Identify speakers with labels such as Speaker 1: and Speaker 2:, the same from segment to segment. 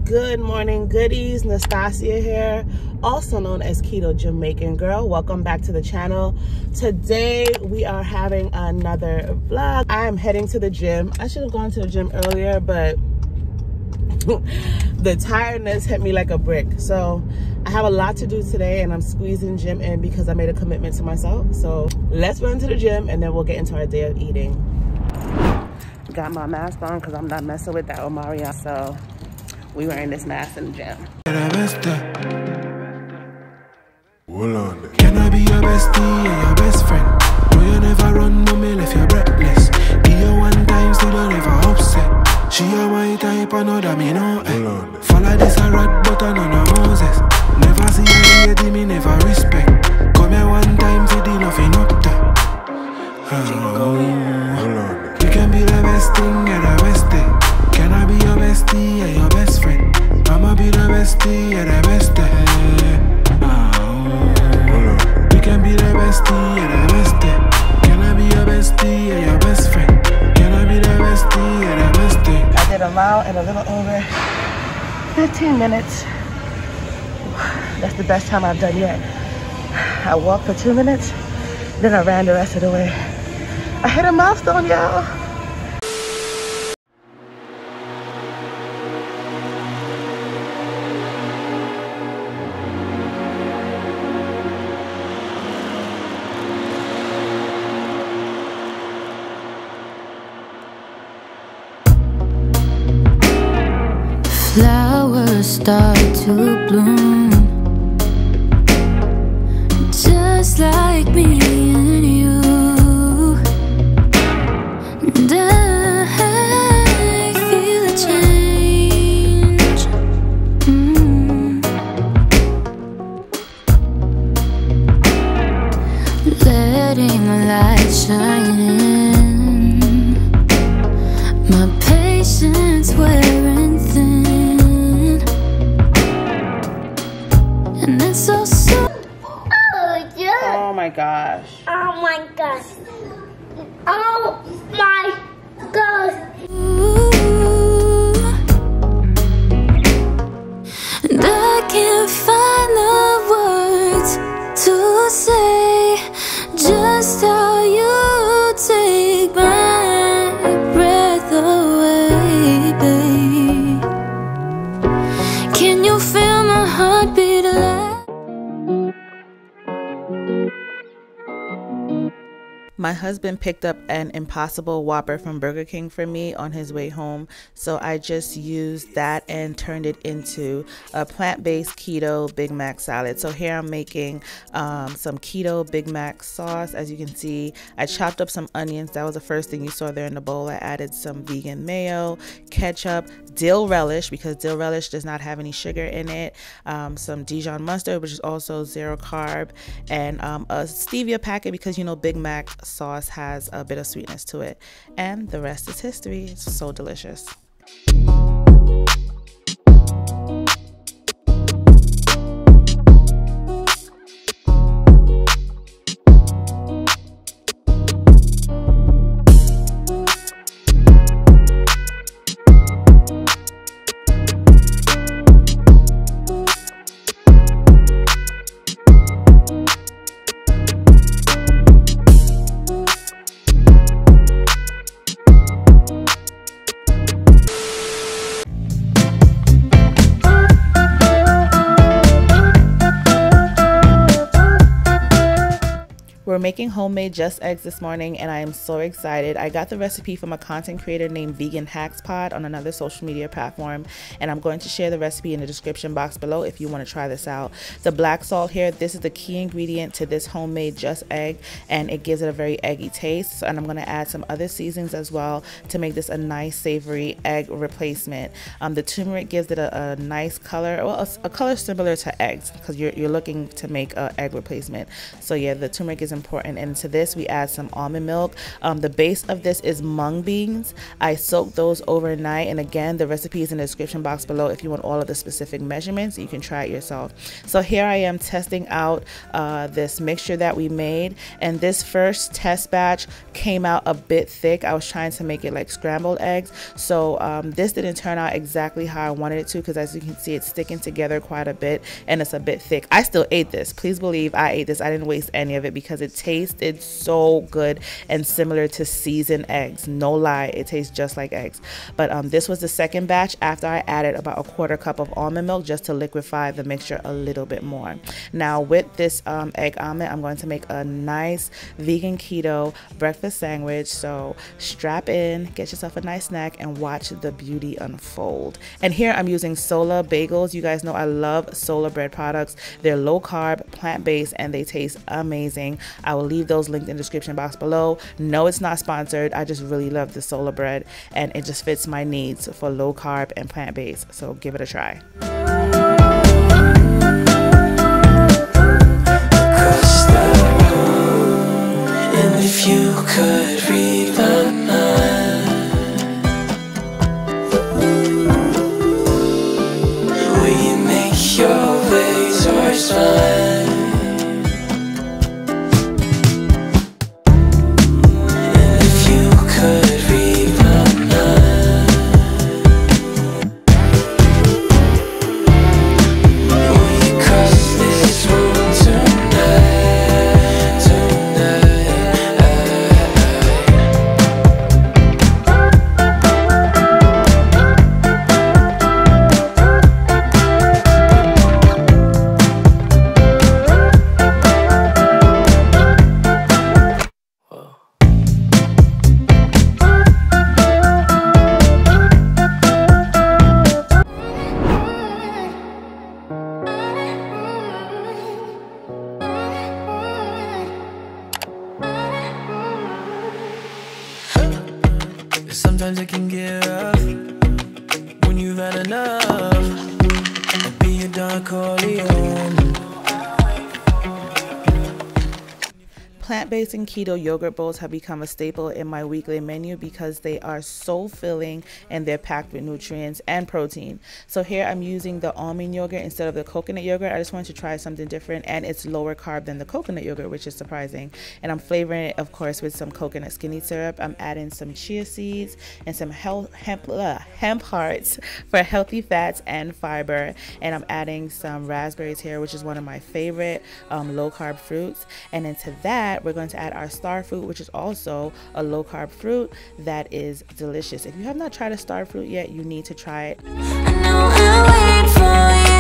Speaker 1: Good morning, goodies. Nastassja here, also known as Keto Jamaican Girl. Welcome back to the channel. Today we are having another vlog. I am heading to the gym. I should have gone to the gym earlier, but the tiredness hit me like a brick. So I have a lot to do today and I'm squeezing gym in because I made a commitment to myself. So let's run to the gym and then we'll get into our day of eating. Got my mask on because I'm not messing with that Omaria. So we wearing this mask in the gym.
Speaker 2: Hold on. Can I be your bestie and your best friend? No, you never run no mail if you're breathless. Give you one time, still don't ever upset. She a my type, I know that me know. Follow this a rat, but I know no Moses. Never see a lady, me never respect. Come here one time, for the nothing up there. You can be the best thing and the best thing. Can I be your bestie and your best friend? I'ma be the bestie and the best thing. We can be the bestie and the best thing. Can I be your bestie and your best friend? Can I be the bestie and the best thing?
Speaker 1: I did a mile in a little over 15 minutes. That's the best time I've done yet. I walked for 2 minutes, then I ran the rest of the way. I hit a milestone, y'all.
Speaker 3: Flowers start to bloom, just like me and you. And I feel a change. Letting the light shine in. My patience wearing thin. And it's so
Speaker 4: Oh, yeah.
Speaker 1: Oh my gosh.
Speaker 4: Oh my gosh. Oh my gosh.
Speaker 3: Ooh. And I can't find the words to say just how you take my breath away, babe. Can you feel my heartbeat alive?
Speaker 1: My husband picked up an Impossible Whopper from Burger King for me on his way home, so I just used that and turned it into a plant-based keto Big Mac salad. So here I'm making some keto Big Mac sauce. As you can see, I chopped up some onions. That was the first thing you saw there in the bowl. I added some vegan mayo, ketchup, dill relish, because dill relish does not have any sugar in it, some Dijon mustard, which is also 0 carb, and a stevia packet, because you know Big Mac sauce has a bit of sweetness to it, and the rest is history. It's so delicious. We're making homemade just eggs this morning and I am so excited. I got the recipe from a content creator named Vegan Hacks Pod on another social media platform, and I'm going to share the recipe in the description box below if you want to try this out. The black salt here, this is the key ingredient to this homemade just egg, and it gives it a very eggy taste. And I'm going to add some other seasonings as well to make this a nice savory egg replacement. The turmeric gives it a nice color, well, a color similar to eggs, because you're looking to make an egg replacement. So yeah, the turmeric is important important. And to this we add some almond milk. The base of this is mung beans. I soaked those overnight, and again the recipe is in the description box below if you want all of the specific measurements. You can try it yourself. So here I am testing out this mixture that we made, and this first test batch came out a bit thick. I was trying to make it like scrambled eggs, so this didn't turn out exactly how I wanted it to, because as you can see it's sticking together quite a bit and it's a bit thick. I still ate this. Please believe I ate this. I didn't waste any of it because it tasted so good and similar to seasoned eggs. No lie, it tastes just like eggs. But this was the second batch after I added about a quarter cup of almond milk just to liquefy the mixture a little bit more. Now with this egg omelet, I'm going to make a nice vegan keto breakfast sandwich. So strap in, get yourself a nice snack, and watch the beauty unfold. And here I'm using Sola bagels. You guys know I love Sola bread products. They're low carb, plant-based, and they taste amazing. I will leave those linked in the description box below. No, it's not sponsored. I just really love the Sola bread, and it just fits my needs for low carb and plant-based. So give it a try.
Speaker 2: And if you could read my mind, will you make your way towards mine? And if you could read my mind, will you cross this room tonight? Sometimes it can get rough when you've had enough. I'll be your Don Corleone.
Speaker 1: Plant-based and keto yogurt bowls have become a staple in my weekly menu because they are so filling and they're packed with nutrients and protein. So here I'm using the almond yogurt instead of the coconut yogurt. I just wanted to try something different, and it's lower carb than the coconut yogurt, which is surprising. And I'm flavoring it, of course, with some coconut skinny syrup. I'm adding some chia seeds and some hemp hearts for healthy fats and fiber. And I'm adding some raspberries here, which is one of my favorite low carb fruits. And into that, we're going to add our star fruit, which is also a low carb fruit that is delicious. If you have not tried a star fruit yet, you need to try it.
Speaker 3: I know I wait for you.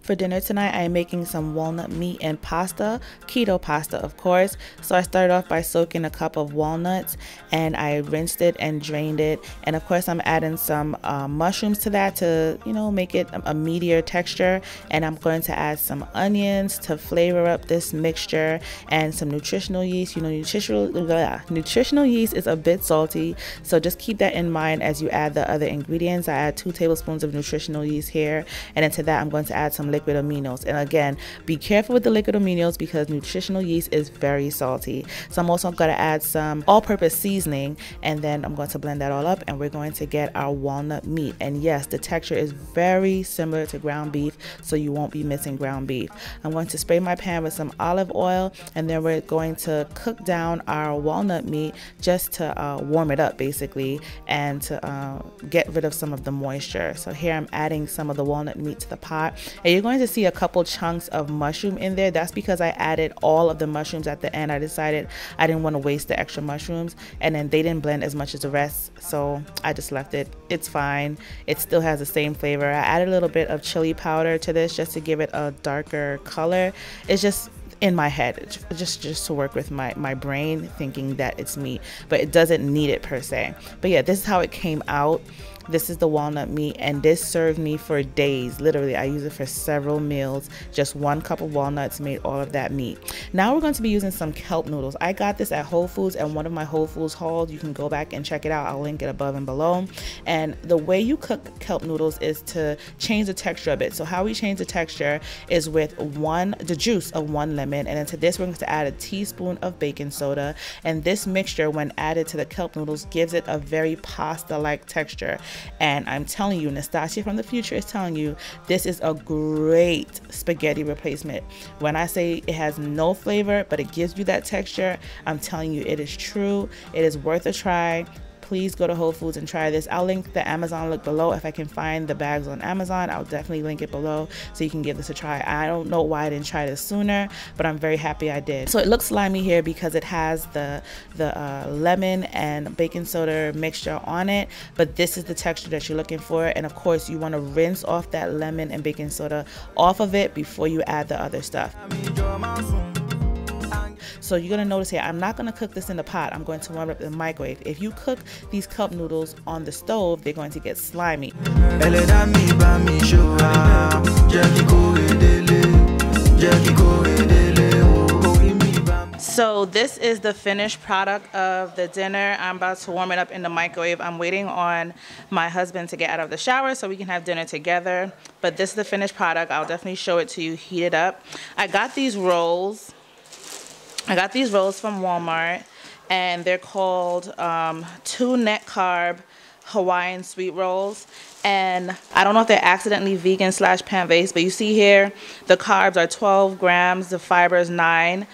Speaker 1: For dinner tonight, I am making some walnut meat and pasta, keto pasta of course. So I started off by soaking a cup of walnuts, and I rinsed it and drained it. And of course I'm adding some mushrooms to that to, you know, make it a meatier texture. And I'm going to add some onions to flavor up this mixture, and some nutritional yeast. You know, nutritional yeast is a bit salty, so just keep that in mind as you add the other ingredients. I add 2 tablespoons of nutritional yeast here, and into that I'm going to add some liquid aminos. And again, be careful with the liquid aminos because nutritional yeast is very salty. So I'm also going to add some all-purpose seasoning, and then I'm going to blend that all up, and we're going to get our walnut meat. And yes, the texture is very similar to ground beef, so you won't be missing ground beef. I'm going to spray my pan with some olive oil, and then we're going to cook down our walnut meat just to warm it up basically, and to get rid of some of the moisture. So here I'm adding some of the walnut meat to the pot, and you're going to see a couple chunks of mushroom in there. That's because I added all of the mushrooms at the end. I decided I didn't want to waste the extra mushrooms, and then they didn't blend as much as the rest, so I just left it. It's fine. It still has the same flavor. I added a little bit of chili powder to this just to give it a darker color. It's just in my head, just to work with my brain thinking that it's meat, but it doesn't need it per se. But yeah, this is how it came out. This is the walnut meat, and this served me for days. Literally, I use it for several meals. Just 1 cup of walnuts made all of that meat. Now we're going to be using some kelp noodles. I got this at Whole Foods and one of my Whole Foods hauls. You can go back and check it out. I'll link it above and below. And the way you cook kelp noodles is to change the texture of it. So how we change the texture is with the juice of 1 lemon, and then to this we're going to add a teaspoon of baking soda, and this mixture when added to the kelp noodles gives it a very pasta-like texture. And I'm telling you, Nastassja from the future is telling you, this is a great spaghetti replacement. When I say it has no flavor but it gives you that texture, I'm telling you, it is true. It is worth a try. Please go to Whole Foods and try this. I'll link the Amazon link below. If I can find the bags on Amazon, I'll definitely link it below so you can give this a try. I don't know why I didn't try this sooner, but I'm very happy I did. So it looks slimy here because it has the lemon and baking soda mixture on it, but this is the texture that you're looking for. And of course, you want to rinse off that lemon and baking soda off of it before you add the other stuff. So you're going to notice here, I'm not going to cook this in the pot. I'm going to warm it up in the microwave. If you cook these kelp noodles on the stove, they're going to get slimy. So this is the finished product of the dinner. I'm about to warm it up in the microwave. I'm waiting on my husband to get out of the shower so we can have dinner together. But this is the finished product. I'll definitely show it to you, heat it up. I got these rolls. from Walmart, and they're called 2 net carb Hawaiian sweet rolls. And I don't know if they're accidentally vegan / plant-based, but you see here the carbs are 12 grams, the fiber is 9,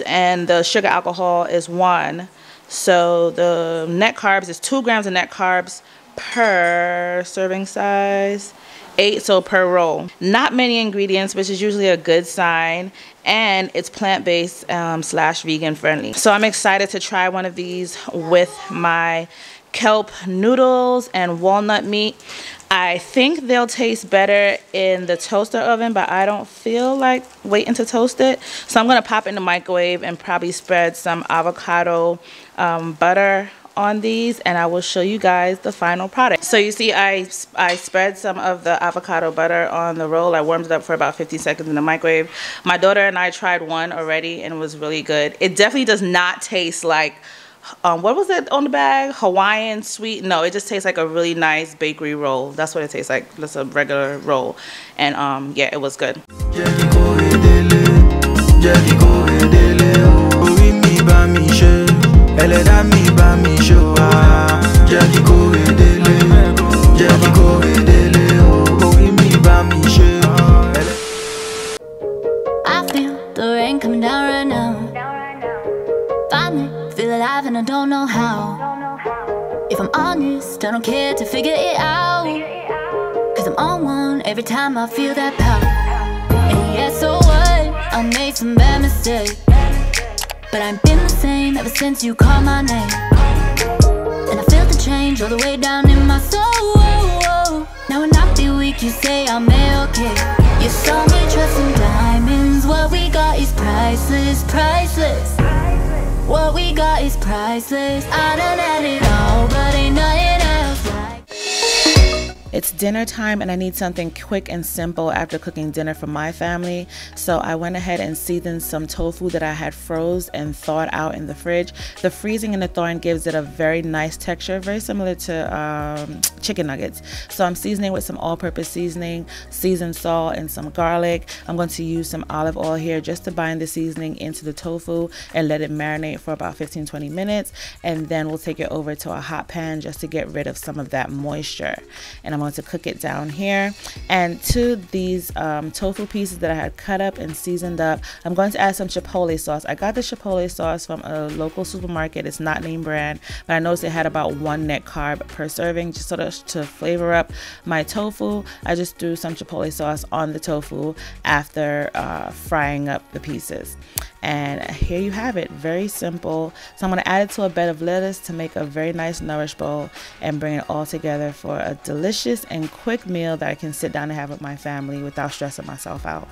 Speaker 1: and the sugar alcohol is 1. So the net carbs is 2 grams of net carbs per serving size, 8 so per roll. Not many ingredients, which is usually a good sign, and it's plant-based / vegan friendly. So I'm excited to try one of these with my kelp noodles and walnut meat. I think they'll taste better in the toaster oven, but I don't feel like waiting to toast it. So I'm gonna pop it in the microwave and probably spread some avocado butter on these, and I will show you guys the final product. So you see I spread some of the avocado butter on the roll. I warmed it up for about 15 seconds in the microwave. My daughter and I tried one already and it was really good. It definitely does not taste like what was it on the bag? Hawaiian sweet? No, it just tastes like a really nice bakery roll. That's what it tastes like. Just a regular roll. And yeah, it was good.
Speaker 3: I feel the rain coming down right now. Finally feel alive and I don't know how. If I'm honest, I don't care to figure it out, 'cause I'm on one every time I feel that power. And yeah, so what? I made some bad mistakes, but I've been the same ever since you called my name. And I felt the change all the way down in my soul. Now when I feel weak, you say I'm okay. You saw me trust in diamonds. What we got is priceless, priceless. What we got is priceless. I done had it all, but ain't nothing else like.
Speaker 1: It's dinner time and I need something quick and simple after cooking dinner for my family. So I went ahead and seasoned some tofu that I had froze and thawed out in the fridge. The freezing and the thawing gives it a very nice texture, very similar to chicken nuggets. So I'm seasoning with some all-purpose seasoning, seasoned salt, and some garlic. I'm going to use some olive oil here just to bind the seasoning into the tofu and let it marinate for about 15-20 minutes. And then we'll take it over to a hot pan just to get rid of some of that moisture. And I'm going to cook it down here. And to these tofu pieces that I had cut up and seasoned up, I'm going to add some chipotle sauce. I got the chipotle sauce from a local supermarket. It's not name brand, but I noticed it had about 1 net carb per serving. Just sort of to flavor up my tofu, I just threw some chipotle sauce on the tofu after frying up the pieces. And here you have it, very simple. So I'm going to add it to a bed of lettuce to make a very nice nourish bowl and bring it all together for a delicious and quick meal that I can sit down and have with my family without stressing myself out.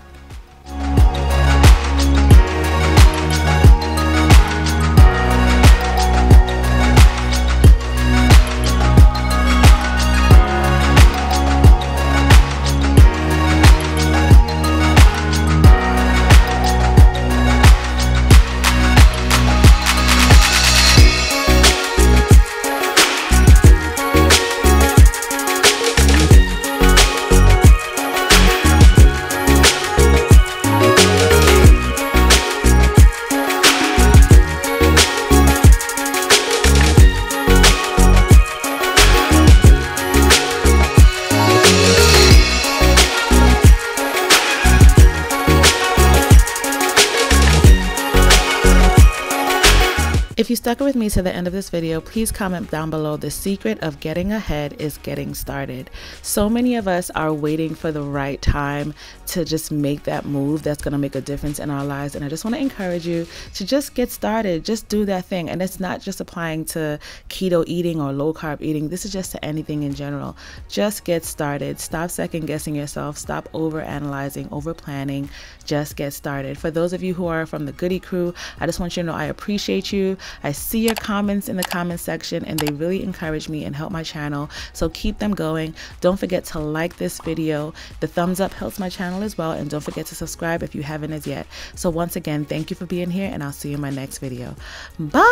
Speaker 1: if you stuck with me to the end of this video, please comment down below. The secret of getting ahead is getting started. So many of us are waiting for the right time to just make that move that's going to make a difference in our lives. And I just want to encourage you to just get started. Just do that thing. And it's not just applying to keto eating or low carb eating. This is just to anything in general. Just get started. Stop second guessing yourself. Stop over analyzing, over planning. Just get started. For those of you who are from the Goody crew, I just want you to know I appreciate you. I see your comments in the comment section and they really encourage me and help my channel. So keep them going. Don't forget to like this video. The thumbs up helps my channel as well. And don't forget to subscribe if you haven't as yet. So once again, thank you for being here and I'll see you in my next video. Bye.